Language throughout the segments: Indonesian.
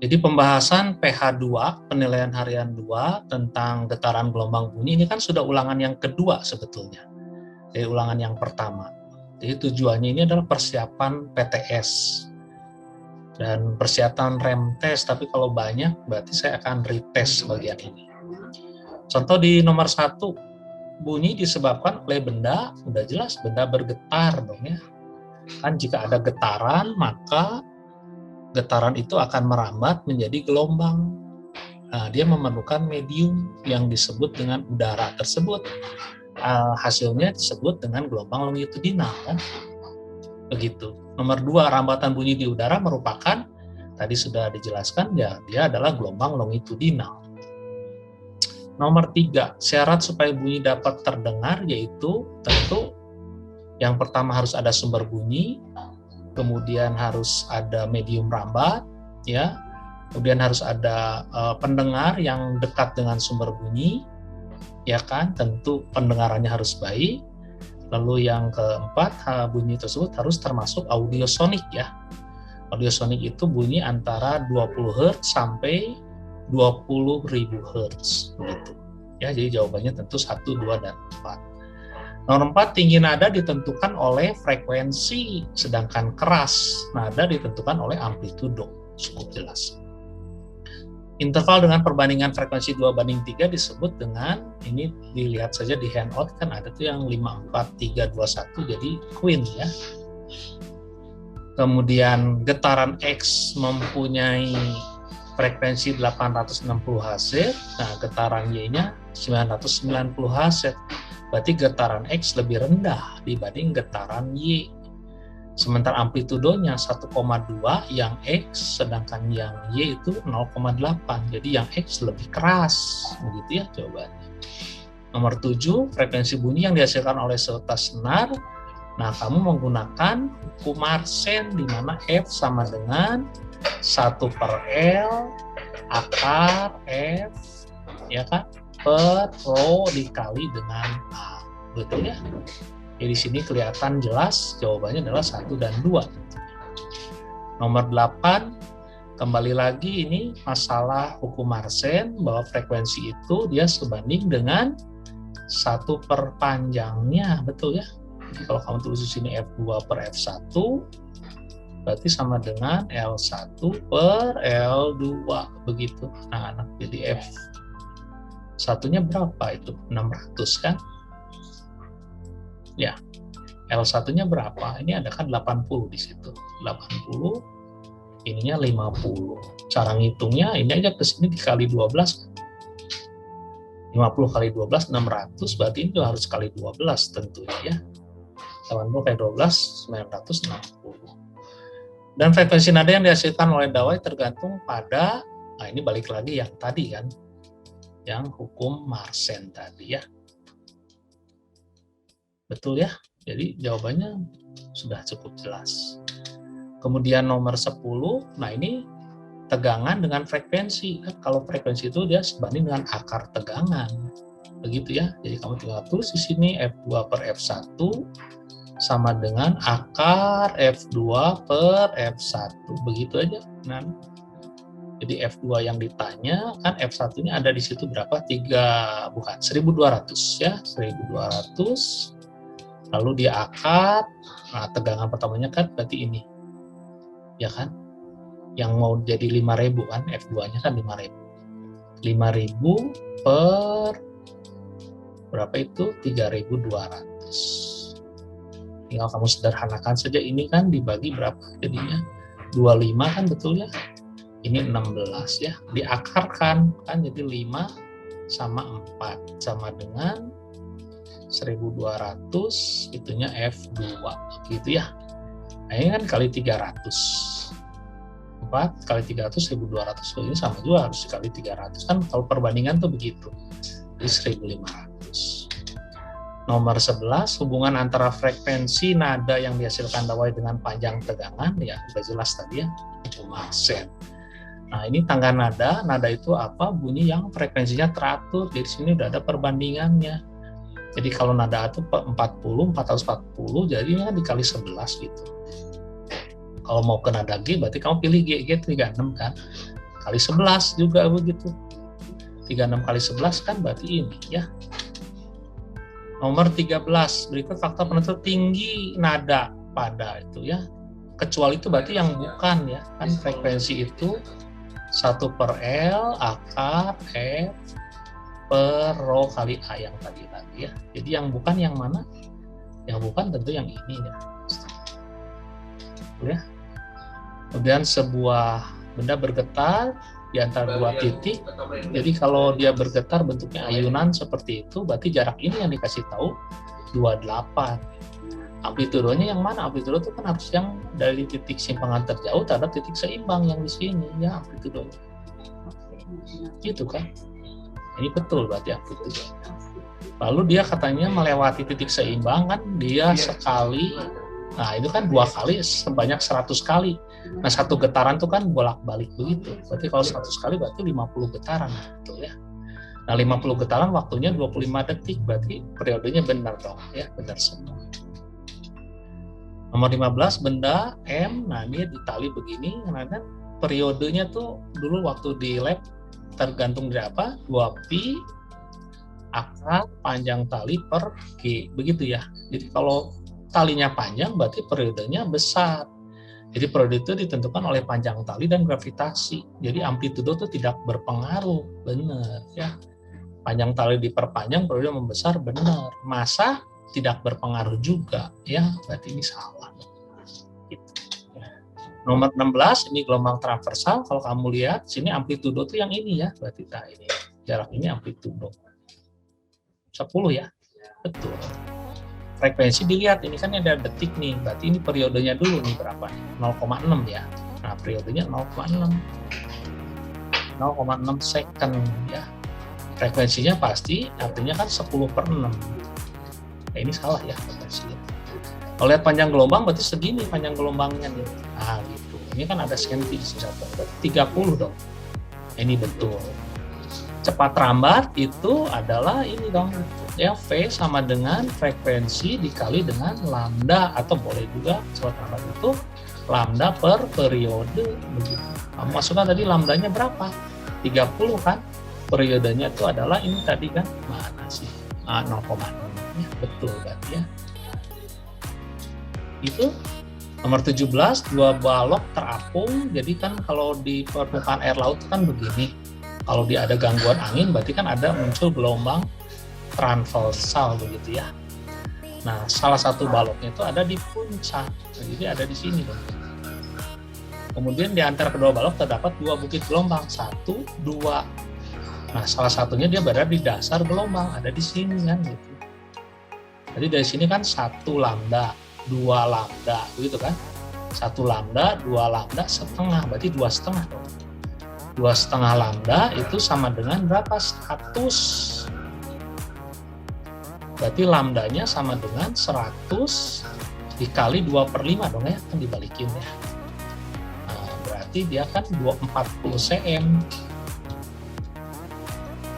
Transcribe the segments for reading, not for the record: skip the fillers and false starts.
Jadi pembahasan PH2, penilaian harian 2 tentang getaran gelombang bunyi ini kan sudah ulangan yang kedua sebetulnya. Dari ulangan yang pertama. Jadi tujuannya ini adalah persiapan PTS dan persiapan rem test, tapi kalau banyak berarti saya akan retest bagian ini. Contoh di nomor 1, bunyi disebabkan oleh benda, udah jelas benda bergetar dong ya. Kan jika ada getaran, maka getaran itu akan merambat menjadi gelombang. Nah, dia memerlukan medium yang disebut dengan udara tersebut. Hasilnya disebut dengan gelombang longitudinal kan. Begitu. Nomor 2, rambatan bunyi di udara merupakan, tadi sudah dijelaskan ya, dia adalah gelombang longitudinal. Nomor 3, syarat supaya bunyi dapat terdengar yaitu tentu yang pertama harus ada sumber bunyi, kemudian harus ada medium rambat, ya, kemudian harus ada pendengar yang dekat dengan sumber bunyi, ya kan, tentu pendengarannya harus baik. Lalu yang keempat, bunyi tersebut harus termasuk audiosonik ya. Audiosonik itu bunyi antara 20 Hz sampai 20.000 Hz, begitu. Ya, jadi jawabannya tentu 1, 2, dan 4. Nomor 4, tinggi nada ditentukan oleh frekuensi, sedangkan keras nada ditentukan oleh amplitudo. Cukup jelas. Interval dengan perbandingan frekuensi 2:3 disebut dengan, ini dilihat saja di handout, kan ada tuh yang 5, 4, 3, 2, 1, jadi Queen ya. Kemudian getaran X mempunyai frekuensi 860 Hz, nah getaran Y-nya 990 Hz. Berarti getaran X lebih rendah dibanding getaran Y. Sementara amplitudonya 1,2 yang X, sedangkan yang Y itu 0,8. Jadi yang X lebih keras. Begitu ya jawabannya. Nomor 7, frekuensi bunyi yang dihasilkan oleh seutas senar. Nah, kamu menggunakan hukum Marsen di mana F sama dengan 1/L akar F, ya kan? Per rho dikali dengan A, betul ya? Jadi di sini kelihatan jelas jawabannya adalah 1 dan 2. Nomor 8, kembali lagi ini masalah hukum Marsen bahwa frekuensi itu dia sebanding dengan 1 per panjangnya, betul ya? Jadi kalau kamu tulis di sini F2/F1 berarti sama dengan L1/L2 begitu. Nah, jadi F satunya berapa itu? 600 kan? Ya. L1-nya berapa? Ini ada kan 80 di situ. 80, ininya 50. Cara ngitungnya ini aja ke sini dikali 12. 50 kali 12 600, berarti ini harus kali 12 tentunya ya. 80 kali 12 960. Dan frekuensi nada yang dihasilkan oleh dawai tergantung pada, nah ini balik lagi yang tadi kan, yang hukum Marsen tadi ya. Betul ya? Jadi jawabannya sudah cukup jelas. Kemudian nomor 10, nah ini tegangan dengan frekuensi. Kalau frekuensi itu dia sebanding dengan akar tegangan. Begitu ya. Jadi kamu tinggal tulis di sini F2/F1 sama dengan akar F2/F1. Begitu aja. Nah, jadi F2 yang ditanya, kan F1-nya ada di situ berapa? 1.200 ya, 1.200. Lalu dia akar, nah tegangan pertamanya kan berarti ini. Ya kan? Yang mau jadi 5.000 kan, F2-nya kan 5.000. 5.000 per berapa itu? 3.200. Tinggal kamu sederhanakan saja, ini kan dibagi berapa jadinya? 25 kan, betul ya? Ini 16 ya, diakarkan kan jadi 5 sama 4 sama dengan 1.200, itunya F2 gitu ya. Nah, ini kan kali 300. 4 kali 300 1.200, ini sama juga harus dikali 300 kan, kalau perbandingan tuh begitu. Jadi 1.500. Nomor 11, hubungan antara frekuensi nada yang dihasilkan dawai dengan panjang tegangan, ya sudah jelas tadi ya, hukum Marsen. Nah, ini tangga nada. Nada itu apa? Bunyi yang frekuensinya teratur. Di sini udah ada perbandingannya. Jadi kalau nada itu 440, jadi ini kan dikali 11 gitu. Kalau mau ke nada G, berarti kamu pilih G 36 kan. kali 11 juga begitu. 36 kali 11 kan berarti ini ya. Nomor 13, berikut faktor penentu tinggi nada pada itu ya. Kecuali itu berarti yang bukan ya. Kan frekuensi itu 1 per L akar F per rho kali A yang tadi ya. Jadi yang bukan yang mana? Yang bukan tentu yang ini ya. Kemudian sebuah benda bergetar di antara dua titik. Jadi kalau dia bergetar bentuknya ayunan seperti itu, berarti jarak ini yang dikasih tahu 28. Amplitudenya yang mana? Amplitudo itu kan harus yang dari titik simpangan terjauh terhadap titik seimbang yang di sini ya amplitudenya. Gitu kan? Ini betul berarti amplitudo. Lalu dia katanya melewati titik seimbang kan dia sekali. Nah, itu kan 2 kali sebanyak 100 kali. Nah, satu getaran itu kan bolak-balik begitu. Berarti kalau 100 kali berarti 50 getaran. Betul ya. Nah, 50 getaran waktunya 25 detik. Berarti periodenya benar dong. Ya, benar semua. Nomor 15, benda M. Nah, ini ditali begini. Karena periodenya tuh dulu waktu di lab tergantung dari apa? 2pi akar panjang tali per G. Begitu ya. Jadi kalau talinya panjang berarti periodenya besar. Jadi periode itu ditentukan oleh panjang tali dan gravitasi. Jadi amplitudo itu tidak berpengaruh, benar ya. Panjang tali diperpanjang, periode membesar, benar. Massa tidak berpengaruh juga, ya. Berarti ini salah. Gitu. Nomor 16 ini gelombang transversal. Kalau kamu lihat sini amplitudo itu yang ini ya. Berarti nah ini jarak ini amplitudo 10 ya, betul. Frekuensi dilihat, ini kan ada detik nih, berarti ini periodenya dulu nih berapa nih? 0,6 ya. Nah, periodenya 0,6. 0,6 second ya. Frekuensinya pasti, artinya kan 10 per 6. Nah, ini salah ya frekuensinya. Kalau lihat panjang gelombang, berarti segini panjang gelombangnya nih. Nah, gitu. Ini kan ada senti di sini, 30 dong. Ini betul. Cepat rambat itu adalah ini dong. Ya, V sama dengan frekuensi dikali dengan lambda, atau boleh juga cepat rambat itu lambda per periode begitu. Kamu masukkan tadi lambdanya berapa? 30 kan? Periodenya itu adalah ini tadi kan? Mana sih? 0,6 ya, betul berarti ya. Itu nomor 17, 2 balok terapung. Jadi kan kalau di permukaan air laut kan begini. Kalau dia ada gangguan angin berarti kan ada muncul gelombang transversal begitu ya. Nah, salah satu baloknya itu ada di puncak. Jadi ada di sini dong. Kemudian di antara kedua balok terdapat 2 bukit gelombang, 1, 2. Nah, salah satunya dia berada di dasar gelombang, ada di sini kan gitu. Jadi dari sini kan 1 lambda, 2 lambda, begitu kan? 1 lambda, 2 lambda setengah, berarti 2,5 dong. 2,5 lambda itu sama dengan berapa? 100. Berarti lambdanya sama dengan 100 dikali 2 per 5 dong ya, kan dibalikin ya. Nah, berarti dia kan 240 cm.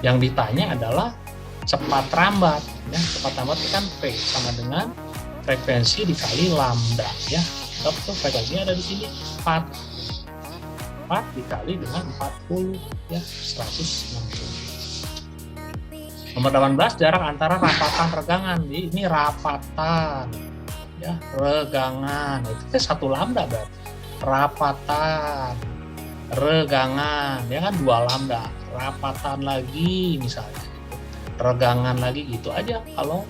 Yang ditanya adalah cepat rambat. Ya, cepat rambat itu kan V sama dengan frekuensi dikali lambda ya. Tetap tuh frekuensinya ada di sini 4 dikali dengan 40 ya 160. Nomor 18, jarak antara rapatan regangan. Jadi ini rapatan ya, regangan itu kan 1 lambda berarti. Rapatan regangan ya kan 2 lambda. Rapatan lagi misalnya. Regangan lagi gitu aja kalau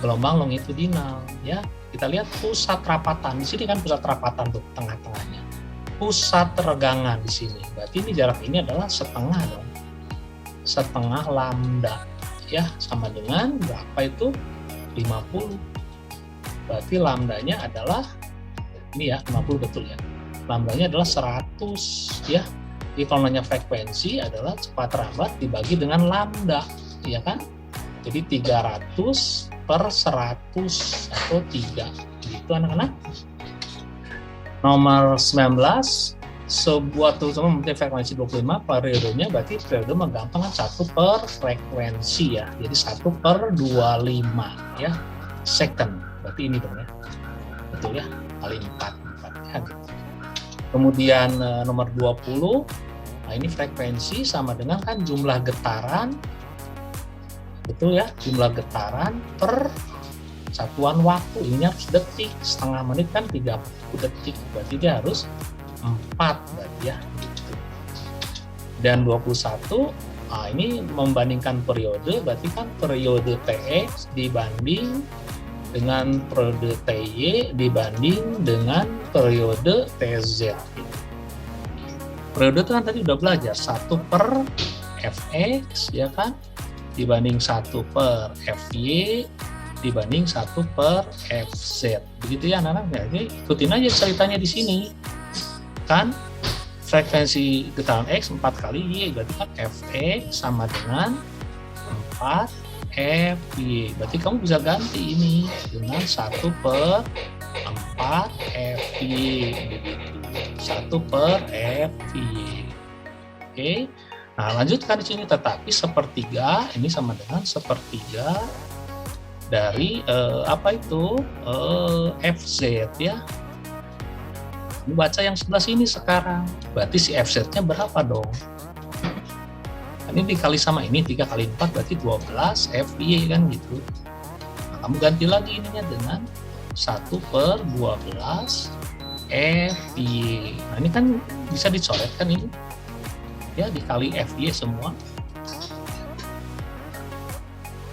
gelombang longitudinal ya. Kita lihat pusat rapatan. Di sini kan pusat rapatan tuh tengah-tengahnya. Pusat regangan di sini. Berarti ini jarak ini adalah setengah dong. Setengah lambda ya, sama dengan berapa itu? 50. Berarti lambdanya adalah ini ya, 50 betul ya. Lambdanya adalah 100 ya. Jadi kalau nanya frekuensi adalah cepat rambat dibagi dengan lambda, ya kan? Jadi 300 per 100 atau 3. Gitu anak-anak. Nomor 19, sebuah tulisan memiliki frekuensi 25, periodenya berarti periode menggampang kan 1 per frekuensi ya. Jadi 1 per 25 ya second. Berarti ini dong ya. Betul ya, kali 4 ya. Kemudian nomor 20, Nah, ini frekuensi sama dengan kan jumlah getaran, betul ya, jumlah getaran per satuan waktu. Ini harus detik, setengah menit kan 30 detik, berarti dia harus 4 berarti ya. Gitu. Dan 21, nah ini membandingkan periode, berarti kan periode TX dibanding dengan periode TY dibanding dengan periode TZ. Periode itu kan tadi udah belajar, 1 per Fx ya kan, dibanding 1 per Fy dibanding 1 per Fz. Begitu ya anak-anak. Jadi ikutin aja ceritanya di sini. Kan frekuensi getaran X 4 kali Y, berarti kan Fx sama dengan 4 Fy. Berarti kamu bisa ganti ini dengan 1 per 4 Fy. Begitu. 1 per Fy. Oke. Nah, lanjutkan di sini, tetapi sepertiga ini sama dengan sepertiga dari apa itu Fz ya. Kamu baca yang sebelah sini sekarang. Berarti si Fz-nya berapa dong? Ini dikali sama ini 3 kali 4 berarti 12 Fy kan gitu. Nah, kamu ganti lagi ininya dengan 1 per 12 Fy. Nah, ini kan bisa dicoretkan ini. Ya, dikali Fy semua.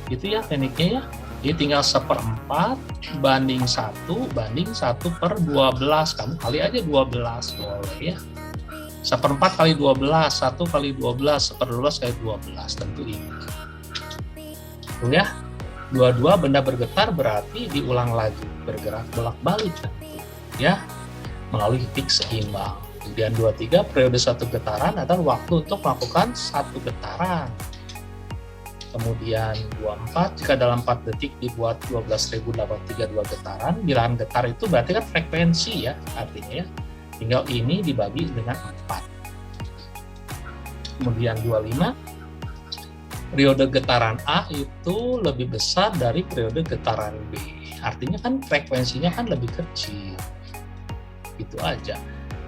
Gitu ya tekniknya ya. Jadi tinggal 1/4 banding 1 banding 1 per 12. Kamu kali aja 12 boleh ya. 1/4 kali 12, 1 kali 12, 1/12 kali 12, tentu ini. Tuh ya, 22 benda bergetar berarti diulang lagi, bergerak bolak-balik tentu ya, melalui titik seimbang. Kemudian 23, periode satu getaran adalah waktu untuk melakukan satu getaran. Kemudian 24, jika dalam 4 detik dibuat 12.832 getaran, bilangan getar itu berarti kan frekuensi ya, artinya ya. Tinggal ini dibagi dengan 4. Kemudian 25, periode getaran A itu lebih besar dari periode getaran B. Artinya kan frekuensinya kan lebih kecil. Gitu aja.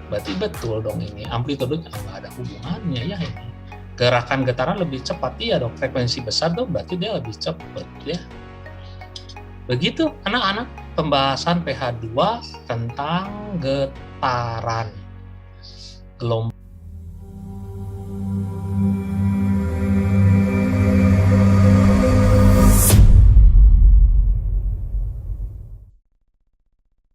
Berarti betul dong ini, amplitudenya nggak ada hubungannya ya ini. Gerakan getaran lebih cepat, iya dong, frekuensi besar dong, berarti dia lebih cepat ya. Begitu anak-anak pembahasan PH2 tentang getaran gelombang.